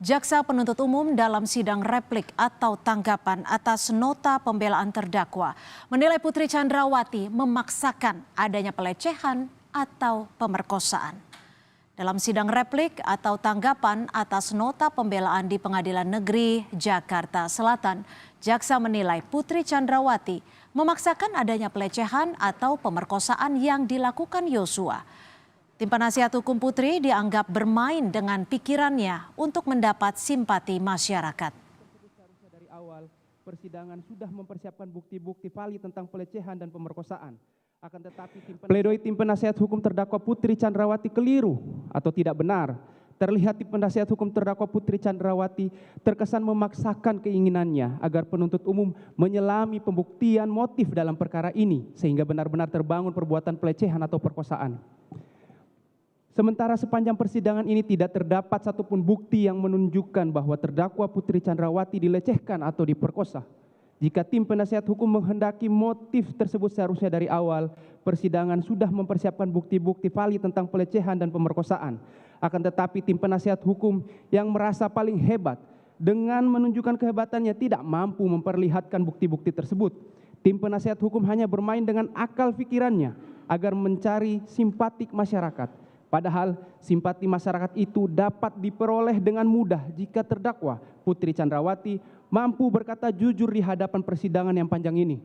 Jaksa penuntut umum dalam sidang replik atau tanggapan atas nota pembelaan terdakwa menilai Putri Chandrawati memaksakan adanya pelecehan atau pemerkosaan. Dalam sidang replik atau tanggapan atas nota pembelaan di Pengadilan Negeri Jakarta Selatan, jaksa menilai Putri Chandrawati memaksakan adanya pelecehan atau pemerkosaan yang dilakukan Yosua. Tim penasihat hukum Putri dianggap bermain dengan pikirannya untuk mendapat simpati masyarakat. Dari awal, persidangan sudah mempersiapkan bukti-bukti valid tentang pelecehan dan pemerkosaan. Akan tetapi tim penasihat hukum terdakwa Putri Chandrawati keliru atau tidak benar. Terlihat tim penasihat hukum terdakwa Putri Chandrawati terkesan memaksakan keinginannya agar penuntut umum menyelami pembuktian motif dalam perkara ini sehingga benar-benar terbangun perbuatan pelecehan atau perkosaan. Sementara sepanjang persidangan ini tidak terdapat satupun bukti yang menunjukkan bahwa terdakwa Putri Chandrawati dilecehkan atau diperkosa. Jika tim penasihat hukum menghendaki motif tersebut seharusnya dari awal, persidangan sudah mempersiapkan bukti-bukti valid tentang pelecehan dan pemerkosaan. Akan tetapi tim penasihat hukum yang merasa paling hebat dengan menunjukkan kehebatannya tidak mampu memperlihatkan bukti-bukti tersebut. Tim penasihat hukum hanya bermain dengan akal pikirannya agar mencari simpatik masyarakat. Padahal simpati masyarakat itu dapat diperoleh dengan mudah jika terdakwa Putri Chandrawati mampu berkata jujur di hadapan persidangan yang panjang ini.